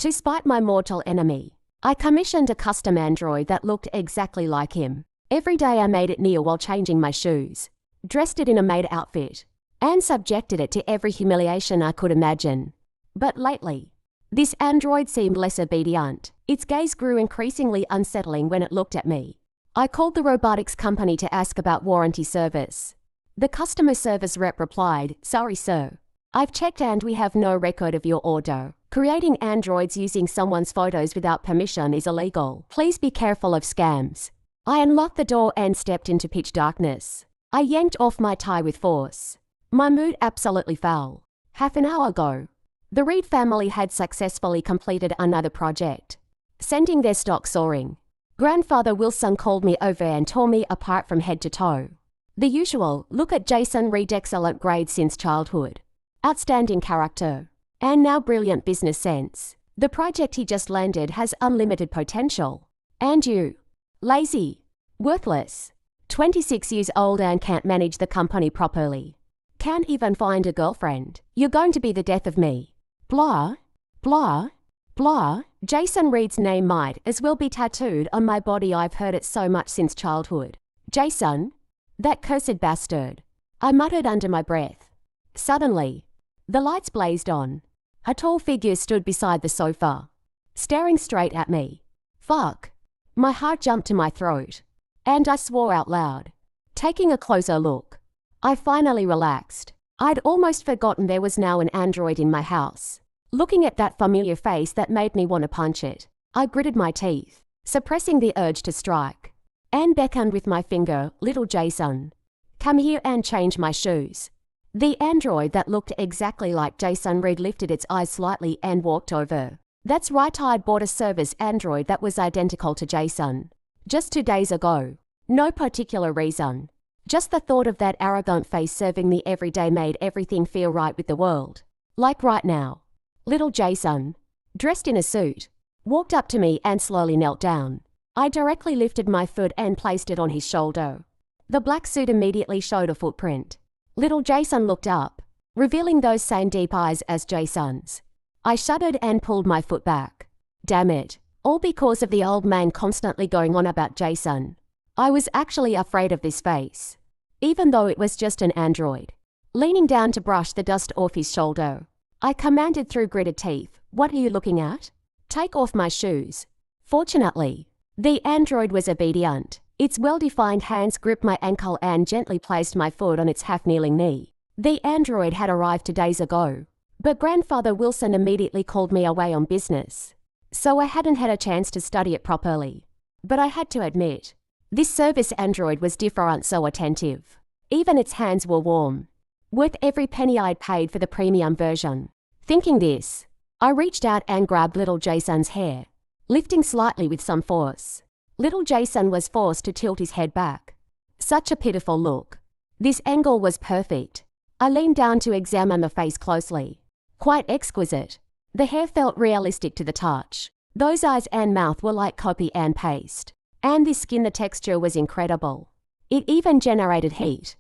To spite my mortal enemy, I commissioned a custom android that looked exactly like him. Every day I made it kneel while changing my shoes, dressed it in a maid outfit, and subjected it to every humiliation I could imagine. But lately, this android seemed less obedient. Its gaze grew increasingly unsettling when it looked at me. I called the robotics company to ask about warranty service. The customer service rep replied, "Sorry sir, I've checked and we have no record of your order. Creating androids using someone's photos without permission is illegal. Please be careful of scams." I unlocked the door and stepped into pitch darkness. I yanked off my tie with force. My mood absolutely fell. Half an hour ago, the Reed family had successfully completed another project, sending their stock soaring. Grandfather Wilson called me over and tore me apart from head to toe. The usual, look at Jason Reed's excellent grades since childhood, outstanding character, and now brilliant business sense. The project he just landed has unlimited potential. And you, lazy, worthless, 26 years old and can't manage the company properly. Can't even find a girlfriend. You're going to be the death of me. Blah, blah, blah. Jason Reed's name might as well be tattooed on my body. I've heard it so much since childhood. Jason, that cursed bastard, I muttered under my breath. Suddenly, the lights blazed on. A tall figure stood beside the sofa, staring straight at me. Fuck. My heart jumped to my throat, and I swore out loud. Taking a closer look, I finally relaxed. I'd almost forgotten there was now an android in my house. Looking at that familiar face that made me want to punch it, I gritted my teeth, suppressing the urge to strike, and beckoned with my finger, "Little Jason, come here and change my shoes." The android that looked exactly like Jason Reed lifted its eyes slightly and walked over. That's right, I'd bought a service android that was identical to Jason. Just 2 days ago. No particular reason. Just the thought of that arrogant face serving me every day made everything feel right with the world. Like right now. Little Jason, dressed in a suit, walked up to me and slowly knelt down. I directly lifted my foot and placed it on his shoulder. The black suit immediately showed a footprint. Little Jason looked up, revealing those same deep eyes as Jason's. I shuddered and pulled my foot back. Damn it. All because of the old man constantly going on about Jason. I was actually afraid of this face, even though it was just an android. Leaning down to brush the dust off his shoulder, I commanded through gritted teeth, "What are you looking at? Take off my shoes." Fortunately, the android was obedient. Its well-defined hands gripped my ankle and gently placed my foot on its half-kneeling knee. The android had arrived 2 days ago, but Grandfather Wilson immediately called me away on business, so I hadn't had a chance to study it properly. But I had to admit, this service android was different, so attentive. Even its hands were warm. Worth every penny I'd paid for the premium version. Thinking this, I reached out and grabbed little Jason's hair, lifting slightly with some force. Little Jason was forced to tilt his head back. Such a pitiful look. This angle was perfect. I leaned down to examine the face closely. Quite exquisite. The hair felt realistic to the touch. Those eyes and mouth were like copy and paste. And the skin, the texture was incredible. It even generated heat.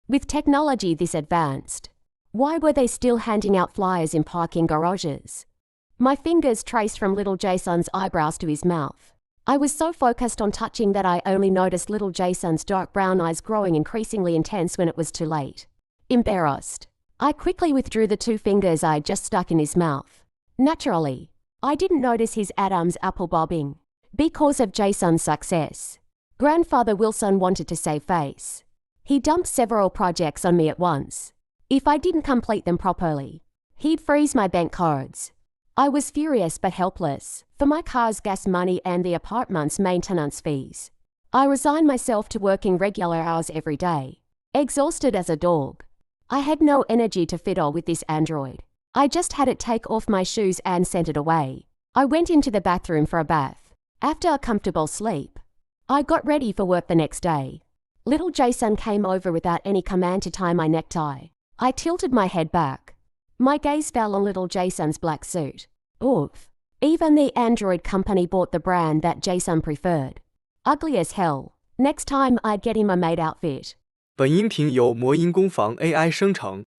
With technology this advanced, why were they still handing out flyers in parking garages? My fingers traced from little Jason's eyebrows to his mouth. I was so focused on touching that I only noticed little Jason's dark brown eyes growing increasingly intense when it was too late. Embarrassed, I quickly withdrew the 2 fingers I'd just stuck in his mouth. Naturally, I didn't notice his Adam's apple bobbing. Because of Jason's success, Grandfather Wilson wanted to save face. He dumped several projects on me at once. If I didn't complete them properly, he'd freeze my bank cards. I was furious but helpless, for my car's gas money and the apartment's maintenance fees. I resigned myself to working regular hours every day, exhausted as a dog. I had no energy to fiddle with this android. I just had it take off my shoes and sent it away. I went into the bathroom for a bath. After a comfortable sleep, I got ready for work the next day. Little Jason came over without any command to tie my necktie. I tilted my head back. My gaze fell on little Jason's black suit. Oof. Even the android company bought the brand that Jason preferred. Ugly as hell. Next time I'd get him a maid outfit. 本音频由魔音工坊 AI 生成。